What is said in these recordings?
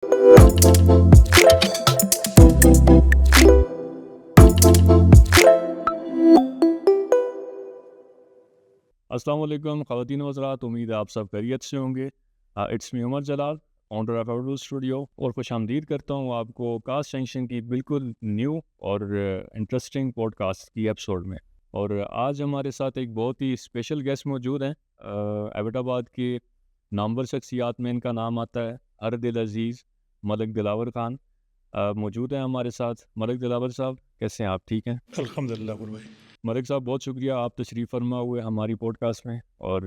السلام علیکم خواتین و حضرات، امید ہے آپ سب خیریت سے ہوں گے۔ It's me Umar Jalal, owner of Urdu studio, اور خوش آمدید کرتا ہوں آپ کو کاسٹ جنکشن کی بالکل نیو اور انٹرسٹنگ پوڈ کاسٹ کی ایپیسوڈ میں۔ اور آج ہمارے ساتھ ایک بہت ہی اسپیشل گیسٹ موجود ہیں۔ ایبٹ آباد کے نامور شخصیات میں ان کا نام آتا ہے ہر دل عزیز ملک دلاور خان موجود ہیں ہمارے ساتھ۔ ملک دلاور صاحب کیسے ہیں آپ؟ ٹھیک ہیں الحمدللہ بھائی۔ ملک صاحب بہت شکریہ، آپ تشریف فرما ہوئے ہماری پوڈ کاسٹ میں، اور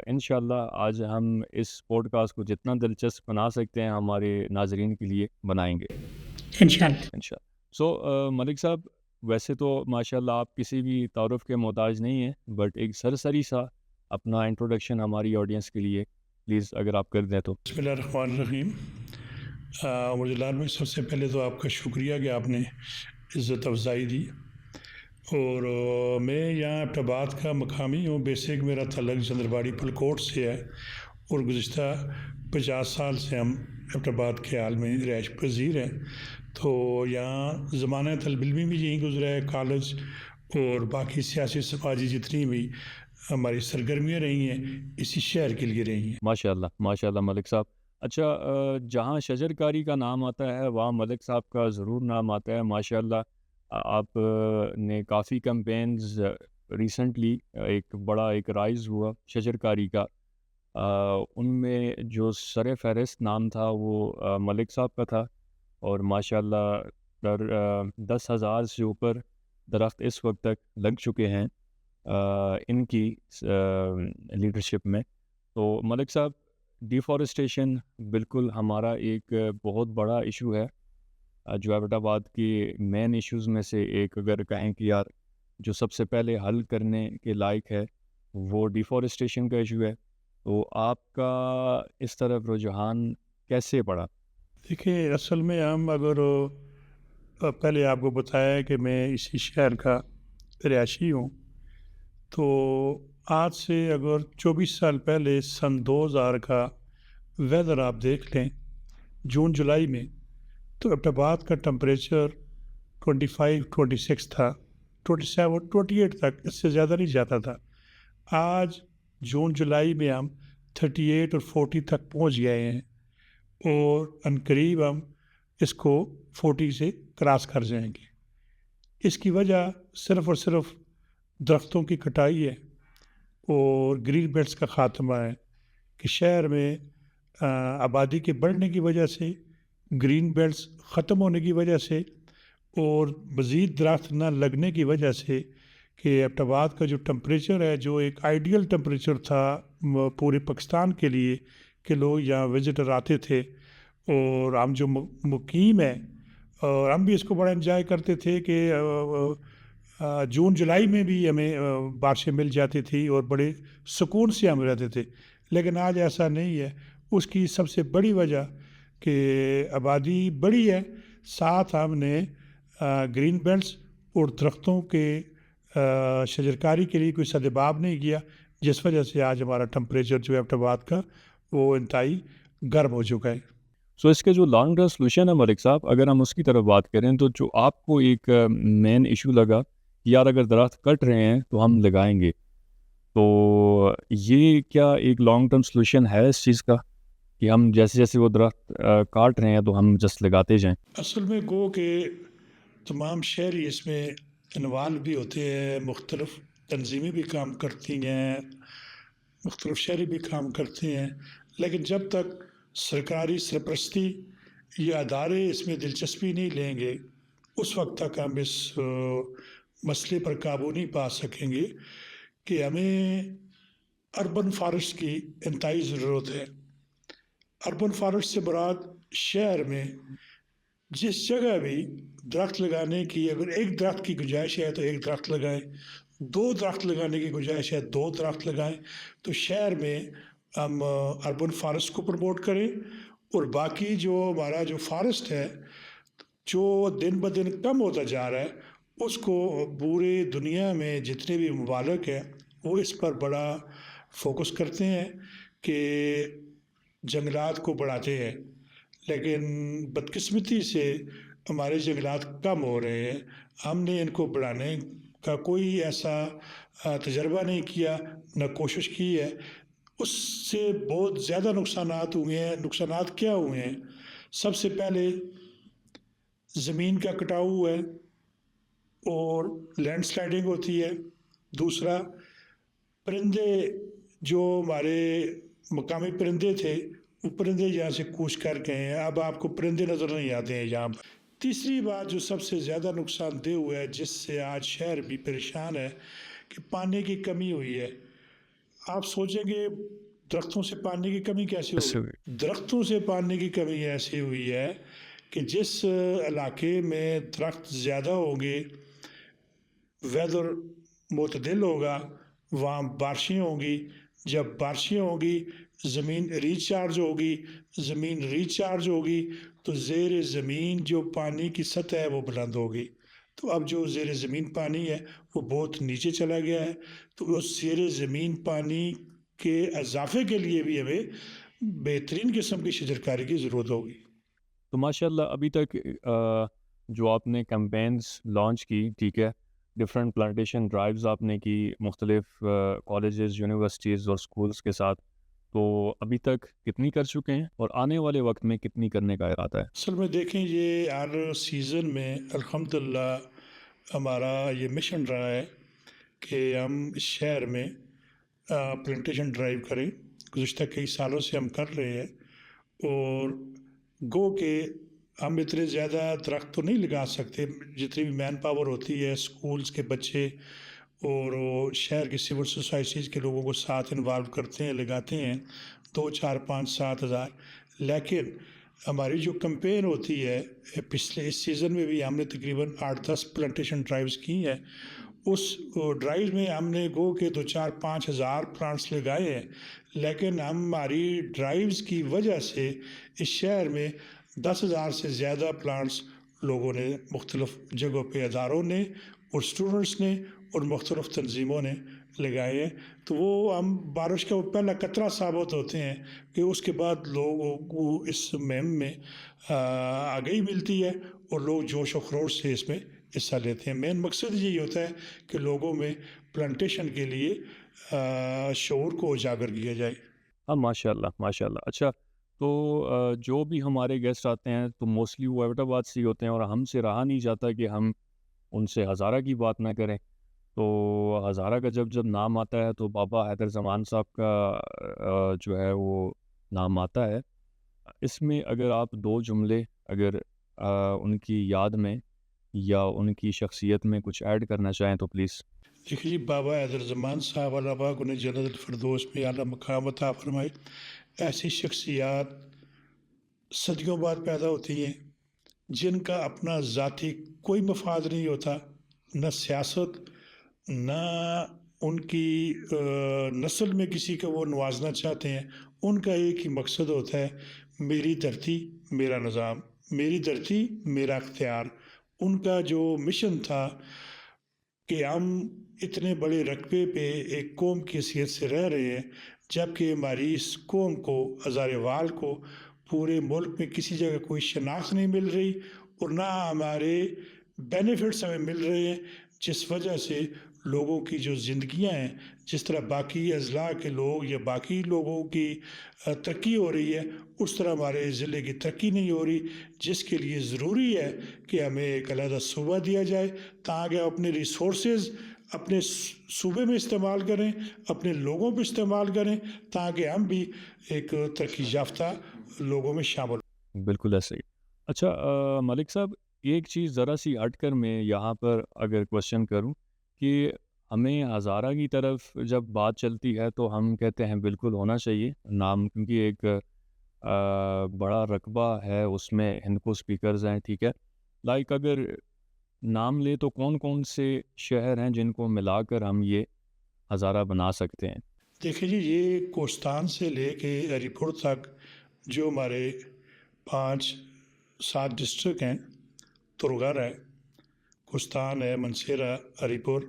انشاءاللہ آج ہم اس پوڈ کاسٹ کو جتنا دلچسپ بنا سکتے ہیں ہمارے ناظرین کے لیے بنائیں گے انشاءاللہ۔ سو ملک صاحب، ویسے تو ماشاءاللہ آپ کسی بھی تعارف کے محتاج نہیں ہیں، بٹ ایک سرسری سا اپنا انٹروڈکشن ہماری آڈینس کے لیے پلیز اگر آپ کر دیں تو۔ بسم اللہ الرحمن الرحیم۔ عمر جلال بھائی، سب سے پہلے تو آپ کا شکریہ کہ آپ نے عزت افزائی دی، اور میں یہاں ایبٹ آباد کا مقامی ہوں۔ بیسک میرا تعلق چندرباڑی پلکوٹ سے ہے، اور گزشتہ 50 سال سے ہم ایبٹ آباد کے حال میں رہائش پذیر ہیں۔ تو یہاں زمانہ طالب علمی بھی یہیں گزرا ہے، کالج اور باقی سیاسی سماجی جتنی بھی ہماری سرگرمیاں رہی ہیں اسی شہر کے لیے رہی ہیں۔ ماشاءاللہ ماشاءاللہ ملک صاحب۔ اچھا، جہاں شجرکاری کا نام آتا ہے وہاں ملک صاحب کا ضرور نام آتا ہے ماشاءاللہ۔ آپ نے کافی کمپینز ریسنٹلی ایک بڑا ایک رائز ہوا شجرکاری کا، ان میں جو سر فہرست نام تھا وہ ملک صاحب کا تھا، اور ماشاءاللہ 10,000 سے اوپر درخت اس وقت تک لگ چکے ہیں ان کی لیڈرشپ میں۔ تو ملک صاحب، ڈیفارسٹیشن بالکل ہمارا ایک بہت بڑا ایشو ہے، جو ایبٹ آباد کے مین ایشوز میں سے ایک اگر کہیں کہ یار جو سب سے پہلے حل کرنے کے لائق ہے وہ ڈیفارسٹیشن کا ایشو ہے، تو آپ کا اس طرف رجحان کیسے پڑا؟ دیکھیں، اصل میں ہم اگر پہلے آپ کو بتایا کہ میں اسی شہر کا رہائشی ہوں، تو آج سے اگر 24 سال پہلے سن 2000 کا ویدر آپ دیکھ لیں، جون جولائی میں، تو ایبٹ آباد کا ٹمپریچر 25 26 تھا، 27 28 تک، اس سے زیادہ نہیں جاتا تھا۔ آج جون جولائی میں ہم 38 اور 40 تک پہنچ گئے ہیں، اور عنقریب ہم اس کو 40 سے کراس کر جائیں گے۔ اس کی وجہ صرف اور صرف درختوں کی کٹائی ہے اور گرین بیلٹس کا خاتمہ ہے، کہ شہر میں آبادی کے بڑھنے کی وجہ سے، گرین بیلٹس ختم ہونے کی وجہ سے، اور مزید درخت نہ لگنے کی وجہ سے، کہ ایبٹ آباد کا جو ٹمپریچر ہے، جو ایک آئیڈیل ٹمپریچر تھا پورے پاکستان کے لیے کہ لوگ یہاں وزٹر آتے تھے، اور ہم جو مقیم ہیں، اور ہم بھی اس کو بڑا انجوائے کرتے تھے کہ جون جولائی میں بھی ہمیں بارشیں مل جاتی تھی اور بڑے سکون سے ہم رہتے تھے۔ لیکن آج ایسا نہیں ہے۔ اس کی سب سے بڑی وجہ کہ آبادی بڑی ہے، ساتھ ہم نے گرین بیلٹس اور درختوں کے شجرکاری کے لیے کوئی سدباب نہیں کیا، جس وجہ سے آج ہمارا ٹمپریچر جو ہے ایبٹ آباد کا وہ انتہائی گرم ہو چکا ہے۔ سو اس کے جو لانگ ٹرم سلوشن ہے ملک صاحب، اگر ہم اس کی طرف بات کریں تو جو آپ کو ایک مین ایشو لگا کہ یار اگر درخت کٹ رہے ہیں تو ہم لگائیں گے، تو یہ کیا ایک لانگ ٹرم سلوشن ہے اس چیز کا کہ ہم جیسے جیسے وہ درخت کاٹ رہے ہیں تو ہم جسٹ لگاتے جائیں؟ اصل میں گو کہ تمام شہری اس میں انوالو بھی ہوتے ہیں، مختلف تنظیمیں بھی کام کرتی ہیں، مختلف شہری بھی کام کرتے ہیں، لیکن جب تک سرکاری سرپرستی یا ادارے اس میں دلچسپی نہیں لیں گے، اس وقت تک ہم اس مسئلے پر قابو نہیں پا سکیں گے کہ ہمیں اربن فارسٹ کی انتہائی ضرورت ہے۔ اربن فارسٹ سے مراد شہر میں جس جگہ بھی درخت لگانے کی، اگر ایک درخت کی گنجائش ہے تو ایک درخت لگائیں، 2 درخت لگانے کی گنجائش ہے 2 درخت لگائیں، تو شہر میں ہم اربن فارسٹ کو پروموٹ کریں، اور باقی جو ہمارا جو فارسٹ ہے جو دن بدن کم ہوتا جا رہا ہے، اس کو پورے دنیا میں جتنے بھی ممالک ہیں وہ اس پر بڑا فوکس کرتے ہیں کہ جنگلات کو بڑھاتے ہیں، لیکن بدقسمتی سے ہمارے جنگلات کم ہو رہے ہیں. ہم نے ان کو بڑھانے کا کوئی ایسا تجربہ نہیں کیا، نہ کوشش کی ہے. اس سے بہت زیادہ نقصانات ہوئے ہیں. نقصانات کیا ہوئے ہیں؟ سب سے پہلے زمین کا کٹاؤ ہوا ہے اور لینڈ سلائڈنگ ہوتی ہے. دوسرا، پرندے جو ہمارے مقامی پرندے تھے وہ پرندے یہاں سے کوچ کر گئے ہیں. اب آپ کو پرندے نظر نہیں آتے ہیں یہاں پر. تیسری بات جو سب سے زیادہ نقصان دہ ہوا ہے، جس سے آج شہر بھی پریشان ہے، کہ پانی کی کمی ہوئی ہے. آپ سوچیں گے درختوں سے پانی کی کمی کیسے اس سے ہوئی؟ درختوں سے پانی کی کمی ایسی ہوئی ہے کہ جس علاقے میں درخت زیادہ ہوں گے، ویدر معتدل ہوگا، وہاں بارشیں ہوں گی. جب بارشیں ہوں گی، زمین ریچارج ہوگی. زمین ریچارج ہوگی تو زیر زمین جو پانی کی سطح ہے وہ بلند ہوگی. تو اب جو زیر زمین پانی ہے وہ بہت نیچے چلا گیا ہے. تو اس زیر زمین پانی کے اضافے کے لیے بھی ہمیں بہترین قسم کی شجرکاری کی ضرورت ہوگی. تو ماشاء اللہ ابھی تک جو آپ نے کمپینز لانچ کی، ٹھیک ہے، ڈفرینٹ پلانٹیشن ڈرائیوز آپ نے کی مختلف کالجز، یونیورسٹیز اور اسکولز کے ساتھ، تو ابھی تک کتنی کر چکے ہیں اور آنے والے وقت میں کتنی کرنے کا ارادہ ہے؟ اصل میں دیکھیں، یہ ہر سیزن میں الحمدللہ ہمارا یہ مشن رہا ہے کہ ہم اس شہر میں پلانٹیشن ڈرائیو کریں. گزشتہ کئی سالوں سے ہم کر رہے ہیں. اور گو کہ ہم اتنے زیادہ درخت تو نہیں لگا سکتے، جتنی بھی مین پاور ہوتی ہے، اسکولز کے بچے اور وہ شہر کی سول سوسائٹیز کے لوگوں کو ساتھ انوالو کرتے ہیں، لگاتے ہیں 2 4 5 7 ہزار. لیکن ہماری جو کمپین ہوتی ہے، پچھلے اس سیزن میں بھی ہم نے تقریباً 8 10 پلانٹیشن ڈرائیوز کی ہیں. اس ڈرائیو میں ہم نے گو کہ 2 4 5 ہزار پلانٹس لگائے ہیں. لیکن ہماری ڈرائیوز کی وجہ سے اس شہر میں 10,000 سے زیادہ پلانٹس لوگوں نے، مختلف جگہوں پہ اداروں نے اور اسٹوڈنٹس نے اور مختلف تنظیموں نے لگائے ہیں. تو وہ ہم بارش کا پہلا قطرہ ثابت ہوتے ہیں کہ اس کے بعد لوگوں کو اس مہم میں آگہی ملتی ہے اور لوگ جوش و خروش سے اس میں حصہ لیتے ہیں. مین مقصد یہی ہوتا ہے کہ لوگوں میں پلانٹیشن کے لیے شعور کو اجاگر کیا جائے. ہاں ماشاء اللہ ماشاء اللہ. اچھا، تو جو بھی ہمارے گیسٹ آتے ہیں تو موسٹلی وہ ایبٹ آباد سے ہی ہوتے ہیں اور ہم سے رہا نہیں جاتا کہ ہم ان سے ہزارہ کی بات نہ کریں. تو ہزارہ کا جب نام آتا ہے تو بابا حیدر زمان صاحب کا جو ہے وہ نام آتا ہے. اس میں اگر آپ 2 جملے اگر ان کی یاد میں یا ان کی شخصیت میں کچھ ایڈ کرنا چاہیں تو پلیز. دیکھیے جی، بابا حیدر زمان صاحب اللہ پاک انہیں جنت الفردوس میں اعلیٰ مقام عطا فرمائے. ایسی شخصیات صدیوں بعد پیدا ہوتی ہیں جن کا اپنا ذاتی کوئی مفاد نہیں ہوتا، نہ سیاست، نہ ان کی نسل میں کسی کو وہ نوازنا چاہتے ہیں. ان کا ایک ہی مقصد ہوتا ہے، میری دھرتی میرا نظام، میری دھرتی میرا اختیار. ان کا جو مشن تھا کہ ہم اتنے بڑے رقبے پہ ایک قوم کی حیثیت سے رہ رہے ہیں، جبکہ ہماری اس قوم کو، ہزارے کو پورے ملک میں کسی جگہ کوئی شناخت نہیں مل رہی اور نہ ہمارے بینیفٹس ہمیں مل رہے ہیں، جس وجہ سے لوگوں کی جو زندگیاں ہیں، جس طرح باقی اضلاع کے لوگ یا باقی لوگوں کی ترقی ہو رہی ہے، اس طرح ہمارے ضلع کی ترقی نہیں ہو رہی. جس کے لیے ضروری ہے کہ ہمیں ایک علیحدہ صوبہ دیا جائے تاکہ اپنے ریسورسز اپنے صوبے میں استعمال کریں، اپنے لوگوں پہ استعمال کریں، تاکہ ہم بھی ایک ترقی یافتہ لوگوں میں شامل ہوں. بالکل ایسے ہی. اچھا ملک صاحب، ایک چیز ذرا سی ہٹ کر میں یہاں پر اگر کوشچن کروں کہ ہمیں ہزارہ کی طرف جب بات چلتی ہے تو ہم کہتے ہیں بالکل ہونا چاہیے نام، کیونکہ ایک بڑا رقبہ ہے اس میں، ہند کو اسپیکرز ہیں، ٹھیک ہے. لائک اگر نام لے تو کون کون سے شہر ہیں جن کو ملا کر ہم یہ ہزارہ بنا سکتے ہیں؟ دیکھیں جی، یہ کوستان سے لے کے ہری پور تک جو ہمارے 5 7 ڈسٹرک ہیں، ترغر ہے، کوستان ہے، منسیرہ، ہری پور،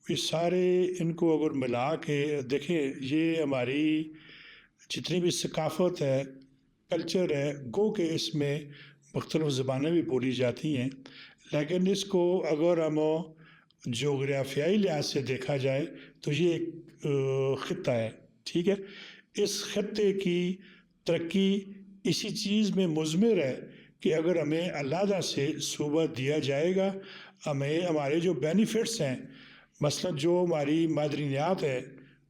یہ سارے ان کو اگر ملا کے دیکھیں، یہ ہماری جتنی بھی ثقافت ہے کلچر ہے، گو کہ اس میں مختلف زبانیں بھی بولی جاتی ہیں، لیکن اس کو اگر ہم جغرافیائی لحاظ سے دیکھا جائے تو یہ ایک خطہ ہے، ٹھیک ہے۔ اس خطے کی ترقی اسی چیز میں مضمر ہے کہ اگر ہمیں علیحدہ سے صوبہ دیا جائے گا، ہمیں ہمارے جو بینیفٹس ہیں، مثلا جو ہماری معدنیات ہے،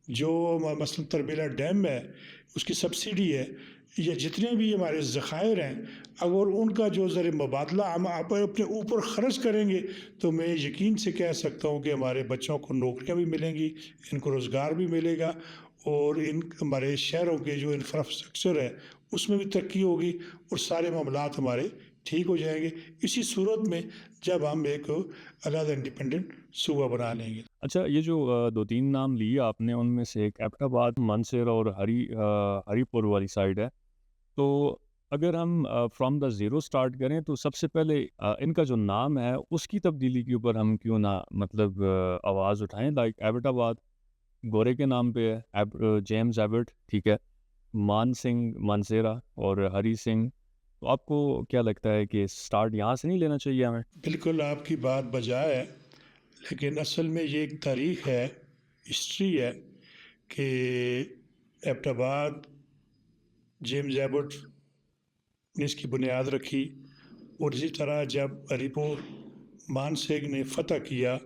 جو مثلا تربیلا ڈیم ہے، اس کی سبسڈی ہے، یا جتنے بھی ہمارے ذخائر ہیں، اگر ان کا جو زر مبادلہ ہم اپنے اوپر خرچ کریں گے تو میں یقین سے کہہ سکتا ہوں کہ ہمارے بچوں کو نوکریاں بھی ملیں گی، ان کو روزگار بھی ملے گا، اور ان ہمارے شہروں کے جو انفراسٹرکچر ہے اس میں بھی ترقی ہوگی، اور سارے معاملات ہمارے ٹھیک ہو جائیں گے اسی صورت میں جب ہم ایک علیحدہ انڈیپینڈنٹ صوبہ بنا لیں گے۔ اچھا، یہ جو 2-3 نام لیے آپ نے، ان میں سے ایک ایبٹ آباد، منصر اور ہری پور والی سائڈ ہے۔ تو اگر ہم فرام دا زیرو سٹارٹ کریں تو سب سے پہلے ان کا جو نام ہے اس کی تبدیلی کے اوپر ہم کیوں نہ مطلب آواز اٹھائیں؟ لائک ایبٹ آباد گورے کے نام پہ ہے، جیمز ایبٹ، ٹھیک ہے، مان سنگھ مانسیرا اور ہری سنگھ۔ تو آپ کو کیا لگتا ہے کہ سٹارٹ یہاں سے نہیں لینا چاہیے ہمیں؟ بالکل آپ کی بات بجائے ہے، لیکن اصل میں یہ ایک تاریخ ہے، ہسٹری ہے کہ ایبٹ آباد جیمز ایبٹ نے اس کی بنیاد رکھی، اور اسی طرح جب ہری پور مان سنگھ نے فتح کیا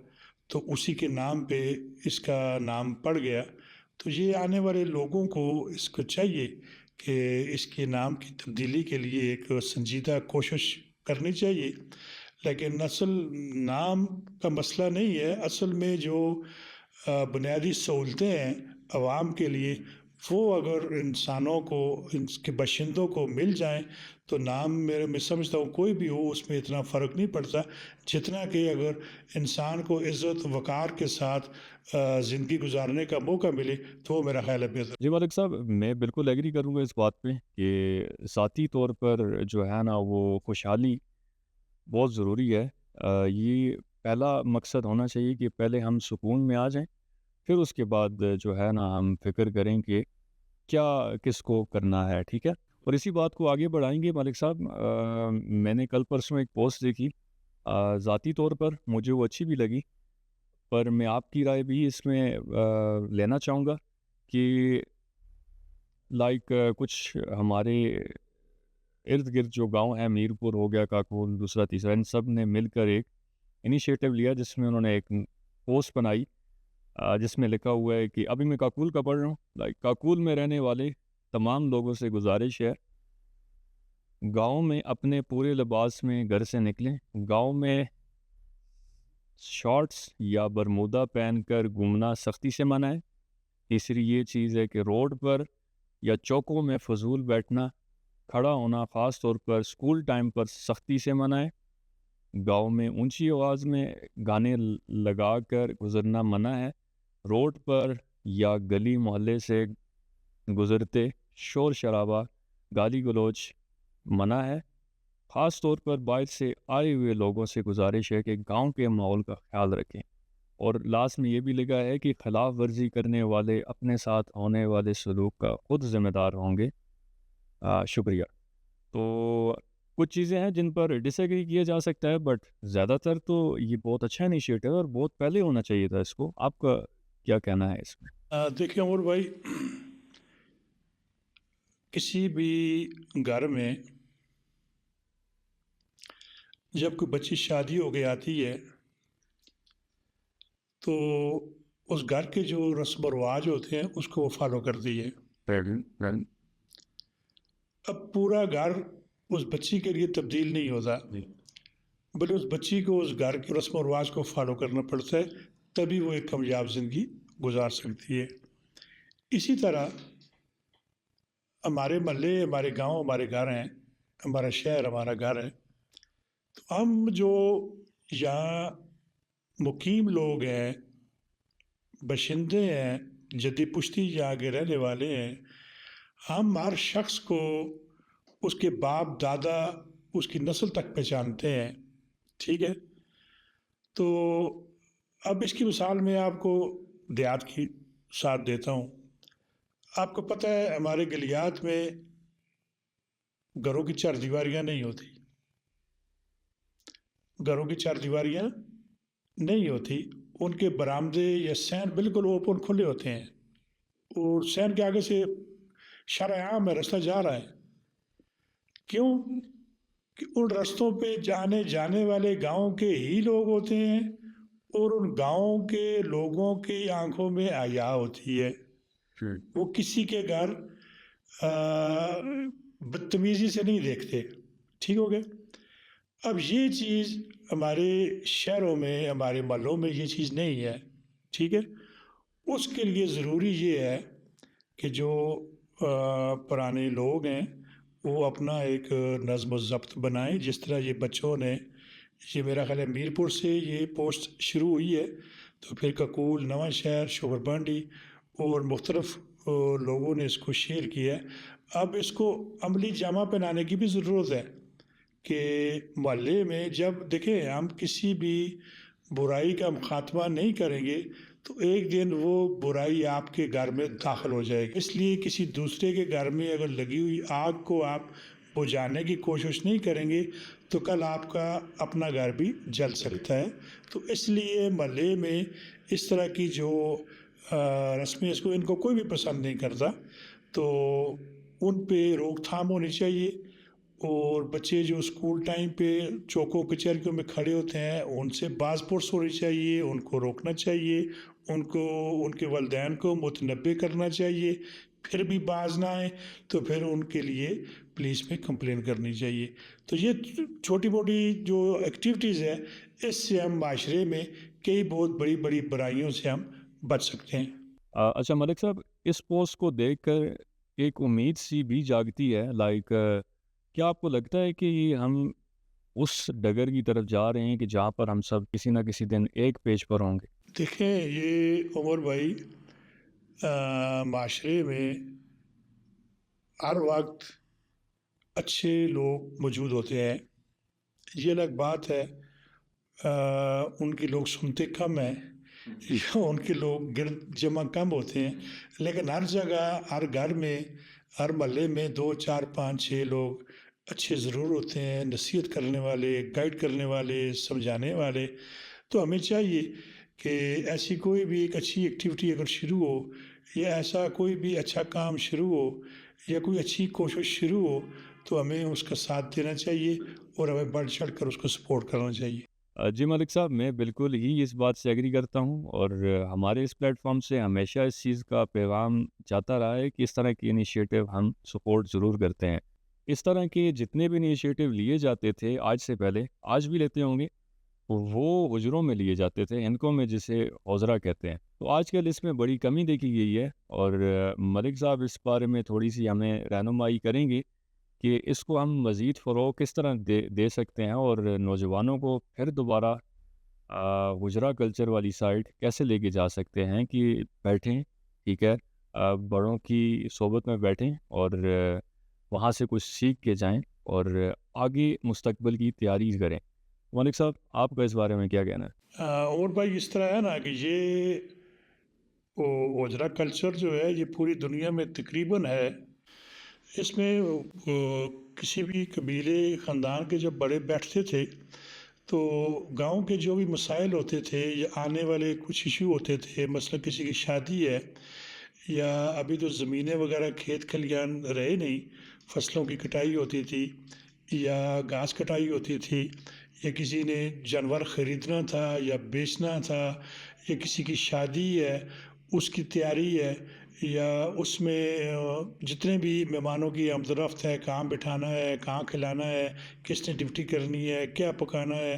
تو اسی کے نام پہ اس کا نام پڑ گیا۔ تو یہ آنے والے لوگوں کو اس کو چاہیے کہ اس کے نام کی تبدیلی کے لیے ایک سنجیدہ کوشش کرنی چاہیے، لیکن اصل نام کا مسئلہ نہیں ہے، اصل میں جو بنیادی سہولتیں ہیں عوام کے لیے، وہ اگر انسانوں کو، ان کے باشندوں کو مل جائیں تو نام میں سمجھتا ہوں کوئی بھی ہو اس میں اتنا فرق نہیں پڑتا، جتنا کہ اگر انسان کو عزت وقار کے ساتھ زندگی گزارنے کا موقع ملے تو وہ میرا خیال ہے بہتر۔ جی مالک صاحب، میں بالکل ایگری کروں گا اس بات پہ کہ ذاتی طور پر جو ہے نا وہ خوشحالی بہت ضروری ہے۔ یہ پہلا مقصد ہونا چاہیے کہ پہلے ہم سکون میں آ جائیں، پھر اس کے بعد جو ہے نا ہم فکر کریں کہ کیا کس کو کرنا ہے، ٹھیک ہے؟ اور اسی بات کو آگے بڑھائیں گے مالک صاحب۔ میں نے کل پرسوں ایک پوسٹ دیکھی، ذاتی طور پر مجھے وہ اچھی بھی لگی، پر میں آپ کی رائے بھی اس میں لینا چاہوں گا کہ لائک کچھ ہمارے ارد گرد جو گاؤں ہیں، میرپور ہو گیا، کاکول، دوسرا تیسرا، ان سب نے مل کر ایک انیشیٹو لیا جس میں انہوں نے ایک پوسٹ بنائی جس میں لکھا ہوا ہے کہ ابھی میں کاکول کا پڑھ رہا ہوں، لائک کاکول میں رہنے والے تمام لوگوں سے گزارش ہے گاؤں میں اپنے پورے لباس میں گھر سے نکلیں، گاؤں میں شارٹس یا برمودا پہن کر گھومنا سختی سے منع ہے۔ تیسری یہ چیز ہے کہ روڈ پر یا چوکوں میں فضول بیٹھنا، کھڑا ہونا خاص طور پر سکول ٹائم پر سختی سے منع ہے۔ گاؤں میں اونچی آواز میں گانے لگا کر گزرنا منع ہے۔ روڈ پر یا گلی محلے سے گزرتے شور شرابہ، گالی گلوچ منع ہے۔ خاص طور پر باہر سے آئے ہوئے لوگوں سے گزارش ہے کہ گاؤں کے ماحول کا خیال رکھیں۔ اور لاسٹ میں یہ بھی لکھا ہے کہ خلاف ورزی کرنے والے اپنے ساتھ ہونے والے سلوک کا خود ذمہ دار ہوں گے۔ شکریہ۔ تو کچھ چیزیں ہیں جن پر ڈس ایگری کیا جا سکتا ہے، بٹ زیادہ تر تو یہ بہت اچھا انیشیٹو ہے اور بہت پہلے ہونا چاہیے تھا اس کو۔ آپ کا کیا کہنا ہے اس میں؟ دیکھیں عمر بھائی، کسی بھی گھر میں جب کوئی بچی شادی ہو کے آتی ہے تو اس گھر کے جو رسم و رواج ہوتے ہیں اس کو وہ فالو کرتی ہے۔ اب پورا گھر اس بچی کے لیے تبدیل نہیں ہوتا، بلکہ اس بچی کو اس گھر کے رسم و رواج کو فالو کرنا پڑتا ہے، تبھی وہ ایک کامیاب زندگی گزار سکتی ہے۔ اسی طرح ہمارے محلے، ہمارے گاؤں ہمارے گھر ہیں، ہمارا شہر ہمارا گھر ہے، تو ہم جو یہاں مقیم لوگ ہیں، باشندے ہیں، جدی پشتی یہاں کے رہنے والے ہیں، ہم ہر شخص کو اس کے باپ دادا، اس کی نسل تک پہچانتے ہیں، ٹھیک ہے؟ تو اب اس کی مثال میں آپ کو دیہات کی ساتھ دیتا ہوں۔ آپ کو پتہ ہے ہمارے گلیات میں घरों की चारदीवारियाँ नहीं होती। घरों की चारदीवारियाँ नहीं होती, उनके बरामदे या सहन बिल्कुल ओपन खुले होते हैं और सहन के आगे से शरेआम है, रास्ता जा रहा है। क्यों? कि उन रास्तों पे जाने जाने वाले गाँव के ही लोग होते हैं और उन गाँव के लोगों की आँखों में हया होती है। जी। वो किसी के घर बदतमीज़ी से नहीं देखते। ठीक हो गया? अब ये चीज़ हमारे शहरों में, हमारे मोहल्लों में ये चीज़ नहीं है, ठीक है? उसके लिए ज़रूरी ये है कि जो पुराने लोग हैं, वो अपना एक नज़्म ज़ब्त बनाएँ, जिस तरह ये बच्चों ने ये मेरा ख़्याल है मीरपुर से ये पोस्ट शुरू हुई है, तो फिर ककूल, नवांशहर, शोगरबंडी और मुख्तलिफ़ लोगों ने इसको शेयर किया है। अब इसको अमली जामा पहनाने की भी ज़रूरत है। कि मोहल्ले में जब देखें हम किसी भी बुराई का खात्मा नहीं करेंगे तो एक दिन वो बुराई आपके घर में दाखिल हो जाएगी। इसलिए किसी दूसरे के घर में अगर लगी हुई आग को आप बुझाने की कोशिश नहीं करेंगे तो कल आपका अपना घर भी जल सकता है। तो इसलिए मोहल्ले में इस तरह की जो रस्में इसको इनको कोई भी पसंद नहीं करता, तो उन पे रोकथाम होनी चाहिए और बच्चे जो स्कूल टाइम पे चौकों कचहरियों में खड़े होते हैं उनसे बाज़ पुरस होनी चाहिए, उनको रोकना चाहिए, उनको उनके वालिदैन को मुतनब्बे करना चाहिए। फिर भी बाज़ ना आए तो फिर उनके लिए पुलिस में कंप्लेन करनी चाहिए। तो ये छोटी-मोटी जो एक्टिविटीज़ है, इससे हम माशरे में कई बहुत बड़ी-बड़ी बुराइयों से हम बच सकते हैं। अच्छा मलिक साहब, इस पोस्ट को देखकर एक उम्मीद सी भी जागती है, लाइक क्या आपको लगता है कि हम उस डगर की तरफ जा रहे हैं कि जहाँ पर हम सब किसी न किसी दिन एक पेज पर होंगे? देखें, ये उमर भाई माशरे में हर वक्त अच्छे लोग मौजूद होते हैं। ये अलग बात है उनकी लोग सुनते कम हैं या उनके लोग गिरद जमा कम होते हैं, लेकिन हर जगह, हर घर में, हर मोहल्ले में 2, 4, 5, 6 लोग अच्छे ज़रूर होते हैं, नसीहत करने वाले, गाइड करने वाले, समझाने वाले। तो हमें चाहिए कि ऐसी कोई भी एक अच्छी एक्टिविटी अगर शुरू हो या ऐसा कोई भी अच्छा काम शुरू हो या कोई अच्छी कोशिश शुरू हो, तो हमें उसका साथ देना चाहिए और हमें बढ़ चढ़ कर उसको सपोर्ट करना चाहिए। जी मलिक साहब, मैं बिल्कुल ही इस बात से एग्री करता हूँ और हमारे इस प्लेटफॉर्म से हमेशा इस चीज़ का पैगाम जाता रहा है कि इस तरह की इनिशिएटिव हम सपोर्ट ज़रूर करते हैं। इस तरह के जितने भी इनिशिएटिव लिए जाते थे आज से पहले, आज भी लेते होंगे, वो हुजरों में लिए जाते थे, इनको में जिसे हौज़रा कहते हैं। तो आजकल इसमें बड़ी कमी देखी गई है और मलिक साहब इस बारे में थोड़ी-सी हमें रहनुमाई करेंगे कि इसको हम मज़ीद फ़रोग़ किस तरह दे दे सकते हैं और नौजवानों को फिर दोबारा हुजरा कल्चर वाली साइड कैसे लेके जा सकते हैं कि बैठें, ठीक है, बड़ों की सोबत में बैठें और वहाँ से कुछ सीख के जाएँ और आगे मुस्तकबिल की तैयारी करें। मलिक साहब, आपका इस बारे में क्या कहना है? और भाई इस तरह है ना कि ये ओजरा कल्चर जो है ये पूरी दुनिया में तकरीबन है। इसमें किसी भी कबीले ख़ानदान के जब बड़े बैठते थे तो गांव के जो भी मसाइल होते थे या आने वाले कुछ इशू होते थे, मसलन किसी की शादी है या अभी तो ज़मीनें वगैरह खेत खलियान रहे नहीं, फसलों की कटाई होती थी या घास कटाई होती थी या किसी ने जानवर ख़रीदना था या बेचना था या किसी की शादी है उसकी तैयारी है या उसमें जितने भी मेहमानों की आमदरफ्त है, कहाँ बिठाना है, कहाँ खिलाना है, किसने ड्यूटी करनी है, क्या पकाना है,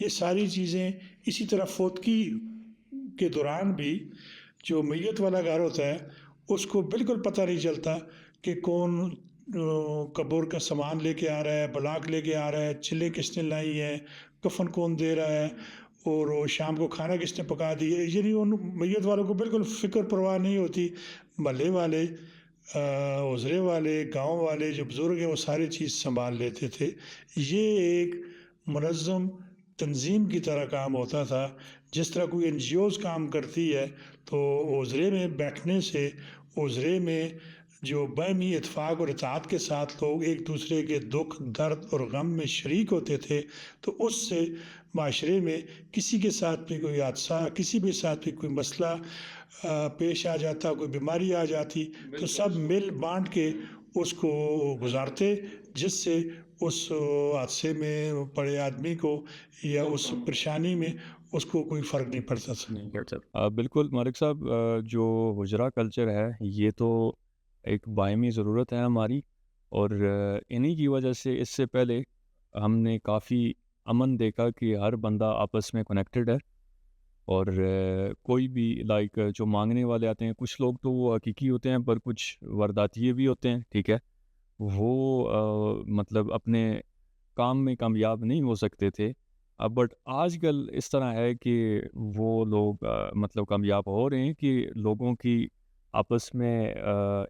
ये सारी चीज़ें। इसी तरह फौतगी के दौरान भी जो मैयत वाला घर होता है उसको बिल्कुल पता नहीं चलता कि कौन कब्र का सामान लेके आ रहा है, बलाक लेके आ रहा है, चिल्ले किसने लाई है, कफन कौन दे रहा है और वो शाम को खाना किसने पका दिया। यानी उन मैयत वालों को बिल्कुल फ़िक्र परवाह नहीं होती। महल्ले वाले, उज़रे वाले, गाँव वाले जो बुज़ुर्ग हैं वो सारी चीज़ संभाल लेते थे। ये एक मुनज़्ज़म तंज़ीम की तरह काम होता था। जिस तरह कोई एनजीओज़ काम करती है तो उज़रे में बैठने से उज़रे में जो बाहमी इत्तेफाक और इत्तेहाद के साथ लोग एक दूसरे के दुख दर्द और गम में शरीक होते थे, तो उससे माशरे में किसी के साथ भी कोई हादसा, किसी के साथ भी कोई मसला पेश आ जाता, कोई बीमारी आ जाती, तो सब मिल बांट के उसको गुजारते, जिससे उस हादसे में पड़े आदमी को या उस परेशानी में उसको कोई फ़र्क नहीं पड़ता था। नहीं कर सकता। बिल्कुल मालिक साहब, जो हुजरा कल्चर है ये तो एक बायमी ज़रूरत है हमारी, और इन्हीं की वजह से इससे पहले हमने काफ़ी अमन देखा कि हर बंदा आपस में कनेक्टेड है, और कोई भी लाइक जो मांगने वाले आते हैं, कुछ लोग तो वो हकीकी होते हैं पर कुछ वारदातिये भी होते हैं, ठीक है। वो मतलब अपने काम में कामयाब नहीं हो सकते थे। बट आजकल इस तरह है कि वो लोग मतलब कामयाब हो रहे हैं कि लोगों की आपस में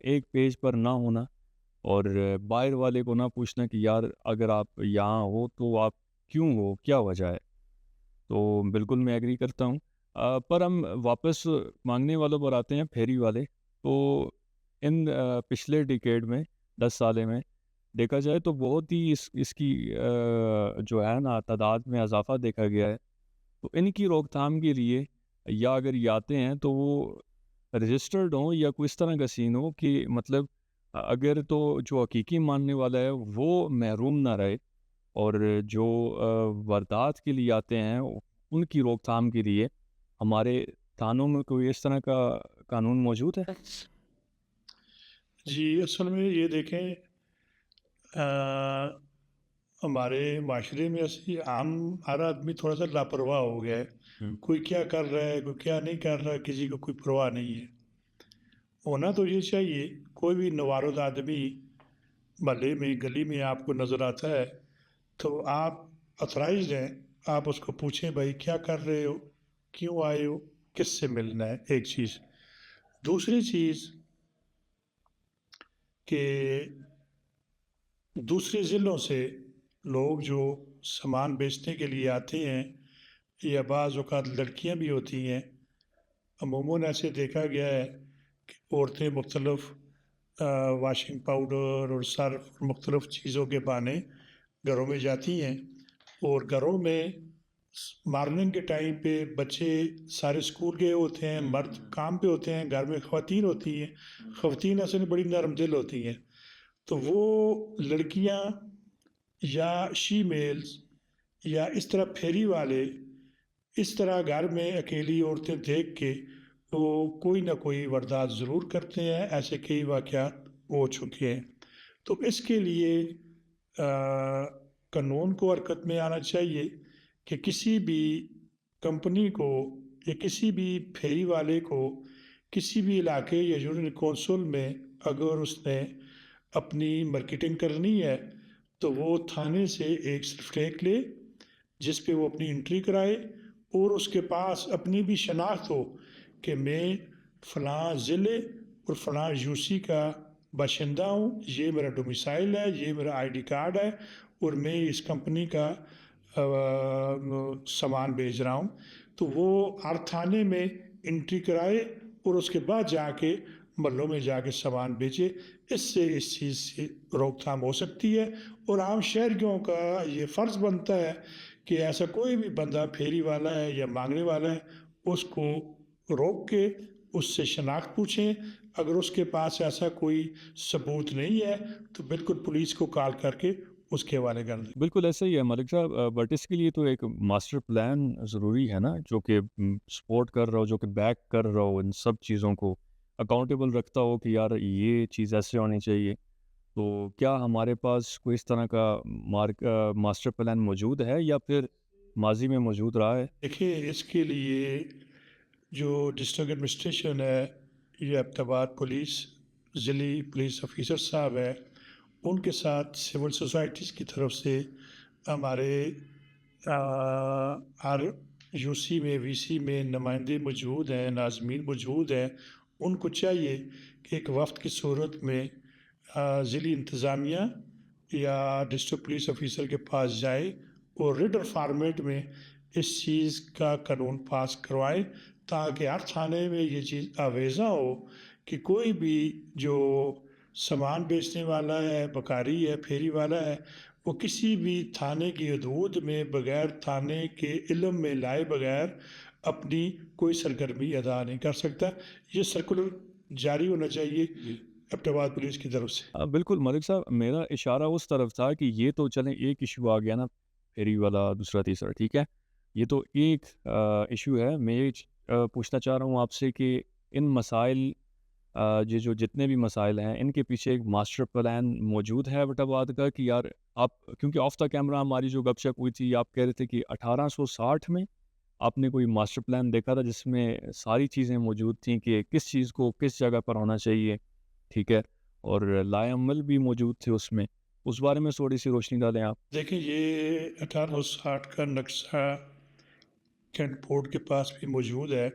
एक पेज पर ना होना, और बाहर वाले को ना पूछना कि यार अगर आप यहाँ हो तो आप क्यों हो, क्या वजह है। तो बिल्कुल मैं एग्री करता हूँ। पर हम वापस मांगने वालों पर आते हैं, फेरी वाले। तो इन पिछले डिकेड में 10 साले में देखा जाए तो बहुत ही इसकी जो है ना तादाद में इजाफा देखा गया है। तो इनकी रोकथाम के लिए, या अगर ये आते हैं तो वो रजिस्टर्ड हों या कोई इस तरह का सीन हो कि मतलब अगर तो जो हकीकी मानने वाला है वो महरूम ना रहे, और जो वारदात के लिए आते हैं उनकी रोकथाम के लिए हमारे थानों में कोई इस तरह का कानून मौजूद है? जी, असल में ये देखें, अ, हमारे माशरे में ऐसी आम हर आदमी थोड़ा सा लापरवाह हो गया है। कोई क्या कर रहा है, कोई क्या नहीं कर रहा है, किसी को कोई परवाह नहीं है। होना तो ये चाहिए, कोई भी नवारुद आदमी मोहल्ले में गली में आपको नज़र आता है तो आप ऑथराइज्ड हैं, आप उसको पूछें भाई क्या कर रहे हो, क्यों आए हो, किससे मिलना है, एक चीज़। दूसरी चीज़ कि दूसरे ज़िलों से लोग जो सामान बेचने के लिए आते हैं, या बाज़ औक़ात लड़कियाँ भी होती हैं, अमूमन ऐसे देखा गया है कि औरतें मुख्तलिफ़ वाशिंग पाउडर और सर्फ़ मुख्तलिफ़ चीज़ों के बहाने घरों में जाती हैं, और घरों में मॉर्निंग के टाइम पे बच्चे सारे स्कूल गए होते हैं, मर्द काम पे होते हैं, घर में ख़वातीन होती हैं। ख़वातीन असल में बड़ी नरम दिल होती हैं, तो वो लड़कियां या शीमेल्स या इस तरह फेरी वाले इस तरह घर में अकेली औरतें देख के वो कोई ना कोई वारदात ज़रूर करते हैं। ऐसे कई वाक़यात हो चुके हैं। तो इसके लिए कानून को हरकत में आना चाहिए कि किसी भी कंपनी को या किसी भी फेरी वाले को किसी भी इलाके या यूनियन कौंसिल में अगर उसने अपनी मार्केटिंग करनी है तो वो थाने से एक सर्टिफिकेट ले, जिस पे वो अपनी एंट्री कराए, और उसके पास अपनी भी शनाख्त हो कि मैं फ़लाँ ज़िले और फ़लाँ यूसी का बाशिंदा हूँ, ये मेरा डोमिसाइल है, ये मेरा आईडी कार्ड है, और मैं इस कंपनी का सामान बेच रहा हूँ। तो वो हर थाने में एंट्री कराए और उसके बाद जाके मोहल्लों में जाके सामान बेचे। इससे इस चीज़ से रोकथाम हो सकती है, और आम शहरियों का ये फ़र्ज़ बनता है कि ऐसा कोई भी बंदा फेरी वाला है या मांगने वाला है, उसको रोक के उससे शनाख्त पूछें। अगर उसके पास ऐसा कोई सबूत नहीं है तो बिल्कुल पुलिस को कॉल करके उसके हवाले कर दें। बिल्कुल ऐसा ही है मलिक साहब, बट इसके लिए तो एक मास्टर प्लान ज़रूरी है ना, जो कि सपोर्ट कर रहा हो, जो कि बैक कर रहा हो, इन सब चीज़ों को अकाउंटेबल रखता हो कि यार ये चीज़ ऐसे होनी चाहिए। तो क्या हमारे पास कोई इस तरह का मास्टर प्लान मौजूद है, या फिर माजी में मौजूद रहा है? देखिए, इसके लिए जो डिस्ट्रिक्ट एडमिनिस्ट्रेशन है या अब्टाबाद पुलिस ज़िली पुलिस ऑफिसर साहब है, उनके साथ सिविल सोसाइटीज़ की तरफ से हमारे हर यूसी में वीसी में नुमाइंदे मौजूद हैं, नाज़मीन मौजूद हैं। उनको चाहिए कि एक वफ़द की सूरत में ज़िली इंतज़ामिया या डिस्ट्रिक्ट पुलिस ऑफिसर के पास जाए और रिटन फॉर्मेट में इस चीज़ का कानून पास करवाएं, ताकि हर थाने में ये चीज़ आवेज़ा हो कि कोई भी जो सामान बेचने वाला है, बकारी है, फेरी वाला है, वो किसी भी थाने की हदूद में बगैर थाने के इल्म में लाए बगैर अपनी कोई सरगर्मी अदा नहीं कर सकता। ये सर्कुलर जारी होना चाहिए एबटाबाद पुलिस की तरफ से। बिल्कुल मलिक साहब, मेरा इशारा उस तरफ था कि ये तो चलें एक इशू आ गया ना, फेरी वाला, दूसरा, तीसरा, ठीक है। ये तो एक इशू है। मैं ये पूछना चाह रहा हूँ आपसे कि इन मसाइल ये जो जितने भी मसाइल हैं, इनके पीछे एक मास्टर प्लान मौजूद है एबटाबाद का कि यार आप, क्योंकि ऑफ द कैमरा हमारी जो गपशप हुई थी, आप कह रहे थे कि 1860 में आपने कोई मास्टर प्लान देखा था जिसमें सारी चीज़ें मौजूद थी कि किस चीज़ को किस जगह पर होना चाहिए, ठीक है, और लाएअमल भी मौजूद थे उसमें। उस बारे में थोड़ी-सी रोशनी डालें आप। देखिए, ये 1860 का नक्शा कैंट बोर्ड के पास भी मौजूद है,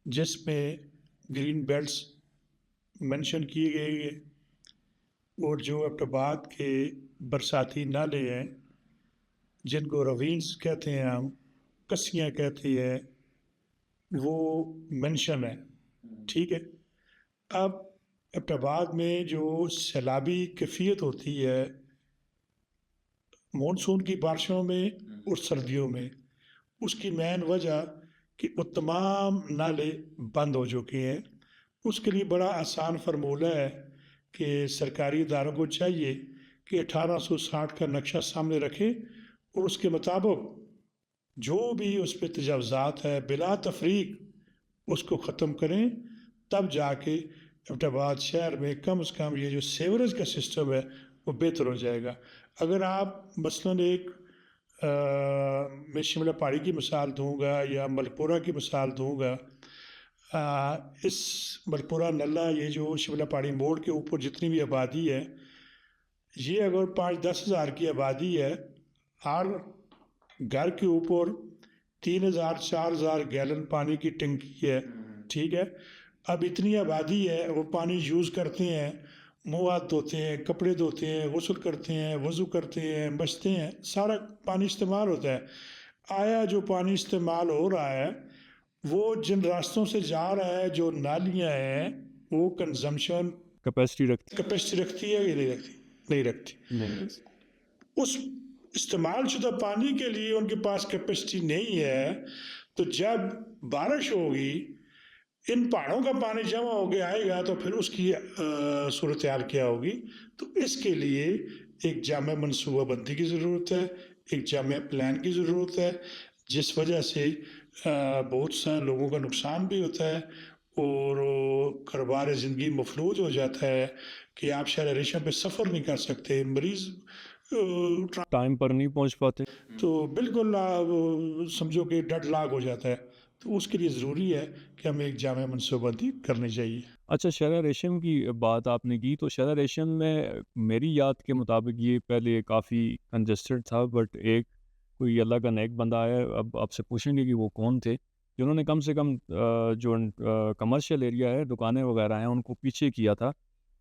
जिसमें ग्रीन बेल्ट्स मेंशन किए गए हैं और जो एबटाबाद के बरसाती नाले हैं, जिनको रवीन्स कहते हैं हम, कस्सियाँ कहते हैं, वो मेंशन है, ठीक है। अब एबटाबाद में जो सैलाबी कैफियत होती है मानसून की बारिशों में और सर्दियों में, उसकी मेन वजह कि वो तमाम नाले बंद हो चुके हैं। उसके लिए बड़ा आसान फार्मूला है कि सरकारी इदारों को चाहिए कि 1860 का नक्शा सामने रखें और उसके मुताबिक जो भी उस पर तजावज़ात है बिला तफरीक उसको ख़त्म करें, तब जाके एबटाबाद शहर में कम से कम ये जो सीवरेज का सिस्टम है वो बेहतर हो जाएगा। अगर आप मसलन एक मैं शिमला पहाड़ी की मिसाल दूंगा या मलपुरा की मिसाल दूंगा। इस मलपुरा नल्ला, ये जो शिमला पहाड़ी मोड़ के ऊपर जितनी भी आबादी है, ये अगर 5-10 हज़ार की आबादी है, हर घर के ऊपर 3,000-4,000 गैलन पानी की टंकी है, ठीक है। अब इतनी आबादी है, वो पानी यूज़ करते हैं, मुँह हाथ धोते हैं, कपड़े धोते हैं, गुस्ल करते हैं, वज़ू करते हैं, बचते हैं, सारा पानी इस्तेमाल होता है। आया जो पानी इस्तेमाल हो रहा है, वो जिन रास्तों से जा रहा है, जो नालियाँ हैं, वो कंजम्पशन कैपेसिटी रखती कैपेसिटी रखती है या नहीं रखती? नहीं रखती। नहीं। उस इस्तेमाल शुदा पानी के लिए उनके पास कैपेसिटी नहीं है, तो जब बारिश होगी, इन पहाड़ों का पानी जमा होके आएगा, तो फिर उसकी सूरत हाल क्या होगी? तो इसके लिए एक जामे मनसूबाबंदी की ज़रूरत है, एक जामे प्लान की ज़रूरत है, जिस वजह से बहुत सारे लोगों का नुकसान भी होता है और कारोबार ज़िंदगी मफलूज हो जाता है कि आप शहर रेशम पे सफ़र नहीं कर सकते, मरीज़ टाइम पर नहीं पहुंच पाते। तो बिल्कुल समझो कि डेडलॉक हो जाता है। तो उसके लिए ज़रूरी है कि हमें एक जामे मनसूबाबंदी करनी चाहिए। अच्छा, शहर रेशम की बात आपने की, तो शहर रेशम में मेरी याद के मुताबिक ये पहले काफ़ी कंजस्टेड था, बट एक कोई अल्लाह का नेक बंदा आया, अब आपसे पूछेंगे कि वो कौन थे, जिन्होंने कम से कम जो कमर्शियल एरिया है, दुकानें वगैरह हैं, उनको पीछे किया था,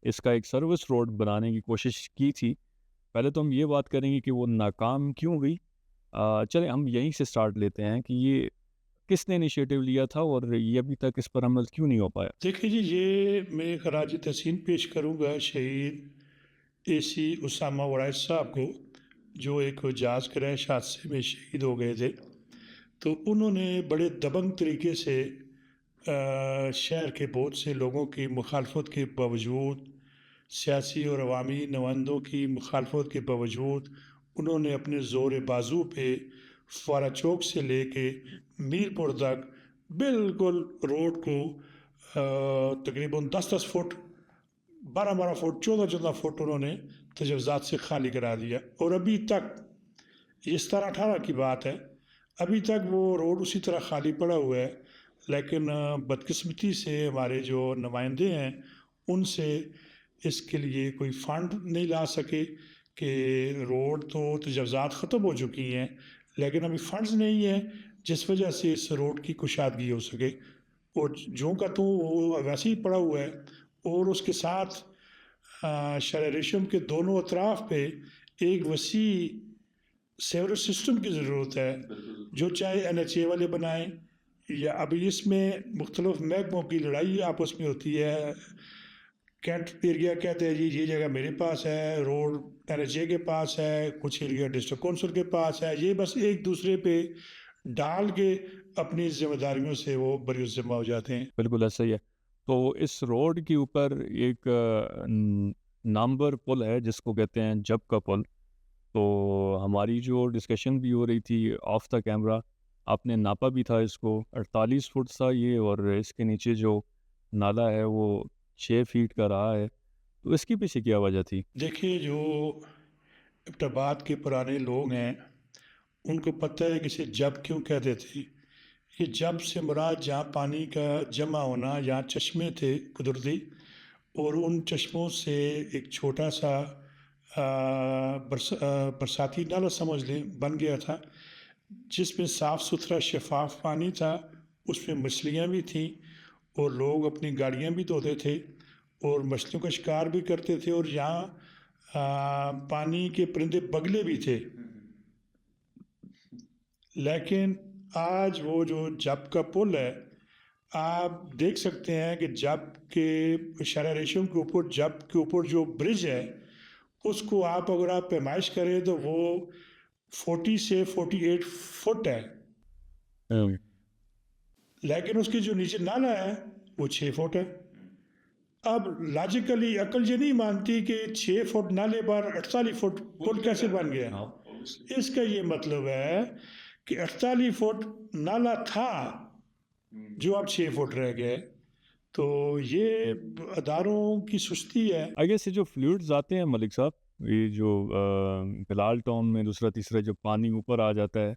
इसका एक सर्विस रोड बनाने की कोशिश की थी। पहले तो हम ये बात करेंगे कि वो नाकाम क्यों हुई। चलें हम यहीं से स्टार्ट लेते हैं कि ये किसने इनिशिएटिव लिया था और ये अभी तक इस पर अमल क्यों नहीं हो पाया? देखिए जी, ये मैं खराज तहसीन पेश करूँगा शहीद एसी उसामा वराइस साहब को, जो एक जहाज़ क्रैश हादसे में शहीद हो गए थे। तो उन्होंने बड़े दबंग तरीके से शहर के बहुत से लोगों की मुखालफत के बावजूद, सियासी और अवामी नुमाइंदों की मुखालफत के बावजूद, उन्होंने अपने ज़ोर बाजू पे फुआरा चौक से लेके मीरपुर तक बिल्कुल रोड को तकरीबन 10-10 फुट, 12-12 फुट, 14-14 फुट उन्होंने तजवज़ात से खाली करा दिया। और अभी तक, ये 17-18 की बात है, अभी तक वो रोड उसी तरह खाली पड़ा हुआ है। लेकिन बदकिस्मती से हमारे जो नुमाइंदे हैं, उनसे इसके लिए कोई फ़ंड नहीं ला सके कि रोड तो तजवज़ात ख़त्म हो चुकी हैं, लेकिन अभी फ़ंड्स नहीं हैं, जिस वजह से इस रोड की कुशादगी हो सके। और ज्यों का त्यों वो वैसे ही पड़ा हुआ है। और उसके साथ शहर रेशम के दोनों अतराफ़ पे एक वसी सेवरेज सिस्टम की ज़रूरत है, जो चाहे NHA वाले बनाएं, या अभी इसमें मुख्तलिफ महकमों की लड़ाई आपस में होती है कैंट एरिया कहते हैं जी ये जगह मेरे पास है, रोड एनएचए के पास है, कुछ एरिया डिस्ट्रिक्ट कौंसिल के पास है। ये बस एक दूसरे पे डाल के अपनी जिम्मेदारियों से वो बरी-उज़्ज़िम्मा हो जाते हैं। बिल्कुल ऐसा ही है। तो इस रोड के ऊपर एक नामवर पुल है जिसको कहते हैं जब का पुल। तो हमारी जो डिस्कशन भी हो रही थी ऑफ द कैमरा, आपने नापा भी था इसको, 48 फुट था ये, और इसके नीचे जो नाला है वो 6 फीट का रहा है। तो इसके पीछे क्या वजह थी? देखिए जो इब्टाबाद के पुराने लोग हैं, उनको पता है कि इसे जब क्यों कहते थे। ये जब से मुराद जहाँ पानी का जमा होना, जहाँ चश्मे थे कुदरती, और उन चश्मों से एक छोटा सा बरसाती नाला समझ लें बन गया था, जिसमें साफ़ सुथरा शफाफ पानी था। उसमें मछलियाँ भी थीं और लोग अपनी गाड़ियाँ भी धोते थे और मछलियों का शिकार भी करते थे, और यहाँ पानी के परिंदे बगले भी थे। लेकिन आज वो जो जब का पुल है, आप देख सकते हैं कि जब के शारा रेशम के ऊपर, जब के ऊपर जो ब्रिज है, उसको आप अगर आप पैमाइश करें तो वो 40 से 48 फुट है, हम्म, लेकिन उसके जो नीचे नाला है वो 6 फुट है। अब लॉजिकली अकल ये नहीं मानती कि 6 फुट नाले पर 48 फुट पुल कैसे बन गया। इसका ये मतलब है कि 48 फुट नाला था जो अब 6 फुट रह गए। तो ये अदारों की सुस्ती है। आई गेस ये जो फ्लूइड्स आते हैं मलिक साहब, ये जो बिलाल टाउन में दूसरा तीसरा जो पानी ऊपर आ जाता है,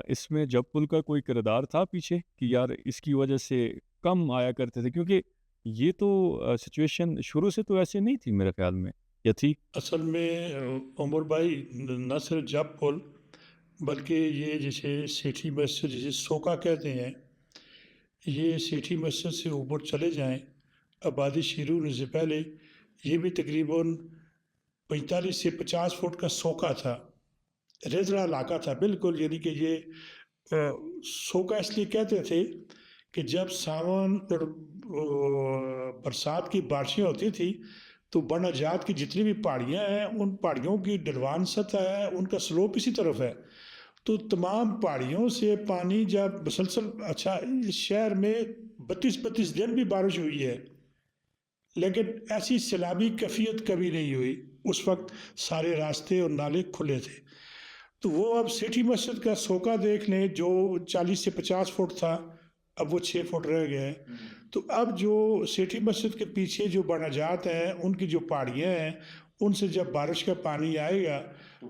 इसमें जब पुल का कोई किरदार था पीछे कि यार इसकी वजह से कम आया करते थे? क्योंकि ये तो सिचुएशन शुरू से तो ऐसे नहीं थी मेरे ख्याल में, या थी? असल में उमर भाई न सिर्फ जब पुल, बल्कि ये जैसे सेठी मस्जिद जिसे सोका कहते हैं, ये सेठी मस्जिद से ऊपर चले जाएं आबादी शुरू होने से पहले, ये भी तकरीबन 45 से 50 फुट का सोका था, रेजरा इलाका था बिल्कुल। यानी कि ये सोका इसलिए कहते थे कि जब सावन और बरसात की बारिशें होती थी तो बनजात की जितनी भी पहाड़ियाँ हैं, उन पहाड़ियों की ढलवान सतह है, उनका स्लोप इसी तरफ है, तो तमाम पहाड़ियों से पानी जब मुसलसल, अच्छा इस शहर में 32-32 दिन भी बारिश हुई है, लेकिन ऐसी सैलाबी कैफियत कभी नहीं हुई। उस वक्त सारे रास्ते और नाले खुले थे। तो वो अब सिटी मस्जिद का सोका देख लें, जो 40 से 50 फुट था, अब वो 6 फुट रह गया है। तो अब जो सिटी मस्जिद के पीछे जो बनाजात हैं, उनकी जो पहाड़ियाँ हैं, उनसे जब बारिश का पानी आएगा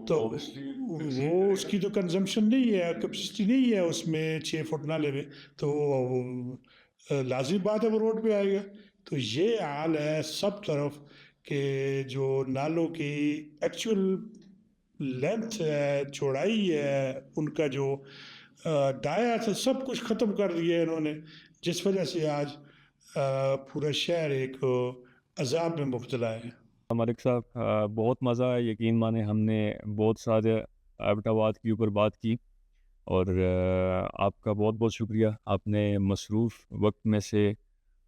तो वो उसकी तो कंजम्पशन नहीं है, कैपेसिटी नहीं है उसमें 6 फुट नाले में, तो लाजिमी बात है वो रोड पे आएगा। तो ये हाल है सब तरफ कि जो नालों की एक्चुअल लेंथ है, चौड़ाई है, उनका जो डाया था, सब कुछ ख़त्म कर दिया है इन्होंने, जिस वजह से आज पूरा शहर एक अजाब में मुब्तला है। मलिक साहब, बहुत मज़ा है, यकीन माने हमने बहुत सारे एबटाबाद के ऊपर बात की, और आपका बहुत बहुत शुक्रिया। आपने मसरूफ़ वक्त में से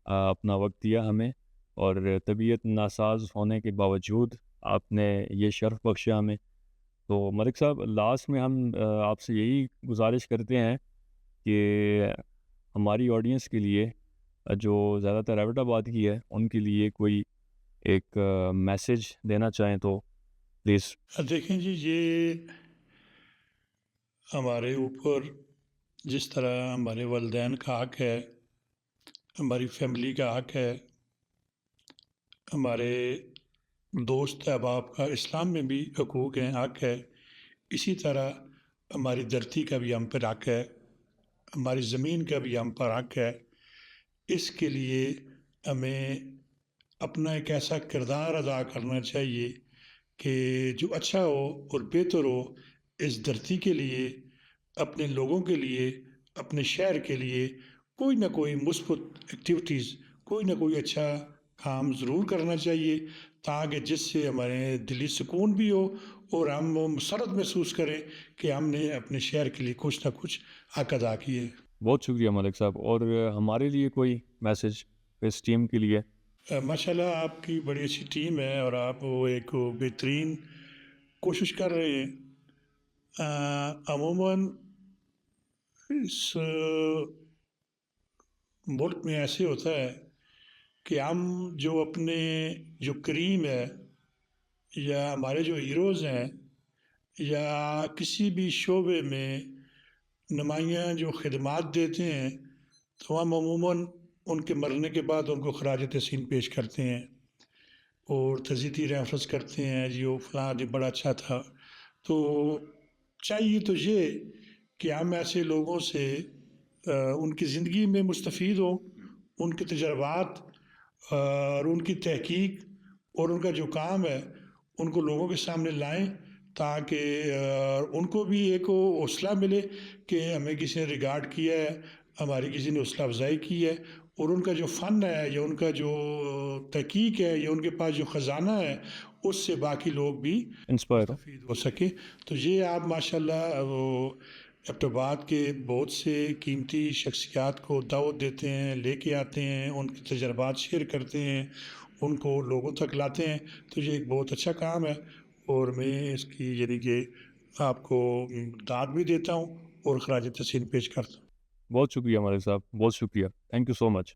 अपना वक्त दिया हमें, और तबीयत नासाज होने के बावजूद आपने ये शर्फ बख्शा हमें। तो मलिक साहब, लास्ट में हम आपसे यही गुजारिश करते हैं कि हमारी ऑडियंस के लिए, जो ज़्यादातर एबटाबाद की है, उनके लिए कोई एक मैसेज देना चाहें तो प्लीज़। देखें जी, ये हमारे ऊपर जिस तरह हमारे वालिदैन का हक है, हमारी फैमिली का हक है, हमारे दोस्त अहबाब का इस्लाम में भी हकूक़ हैं, हक है, इसी तरह हमारी धरती का भी हम पर हक है, हमारी ज़मीन का भी हम पर हक है। इसके लिए हमें अपना एक ऐसा किरदार अदा करना चाहिए कि जो अच्छा हो और बेहतर हो इस धरती के लिए, अपने लोगों के लिए, अपने शहर के लिए कोई ना कोई मुस्बत एक्टिविटीज़, कोई ना कोई अच्छा काम ज़रूर करना चाहिए, ताकि जिससे हमारे दिली सुकून भी हो और हम वो मसरत महसूस करें कि हमने अपने शहर के लिए कुछ ना कुछ हक अदा किए। बहुत शुक्रिया मलिक साहब। और हमारे लिए कोई मैसेज इस टीम के लिए? माशाल्लाह आपकी बड़ी अच्छी टीम है और आप वो एक वो बेहतरीन कोशिश कर रहे हैं। अमूमन इस मुल्क में ऐसे होता है कि हम जो अपने जो करीम है या हमारे जो हीरोज़ हैं या किसी भी शोबे में नुमायाँ जो खिदमात देते हैं, तो हम अमूमन उनके मरने के बाद उनको खराज तहसीन पेश करते हैं और तज़ीती रेफ़रेंस करते हैं, जी वो फ़लाँ आदमी बड़ा अच्छा था। तो चाहिए तो ये कि हम ऐसे लोगों से उनकी ज़िंदगी में मुस्तफ़ीद हों, उनके तजर्बात और उनकी तहकीक और उनका जो काम है, उनको लोगों के सामने लाएँ ताकि उनको भी एक वो हौसला मिले कि हमें किसी ने रिगार्ड किया है, हमारी किसी ने हौसला अफ़ज़ाई की है और उनका जो फ़न है या उनका जो तहकीक है या उनके पास जो ख़ज़ाना है, उससे बाकी लोग भी इंस्पायर हो। मुस्तफ़ीद हो सकें। तो ये आप माशाल्लाह वो एबटाबाद के बहुत से कीमती शख्सियात को दावत देते हैं, लेके आते हैं, उनके तजर्बात शेयर करते हैं, उनको लोगों तक लाते हैं, तो ये एक बहुत अच्छा काम है और मैं इसकी यानी कि आपको दाद भी देता हूँ और खराज तहसीन पेश करता हूँ। बहुत शुक्रिया मालिक साहब, बहुत शुक्रिया। Thank you so much.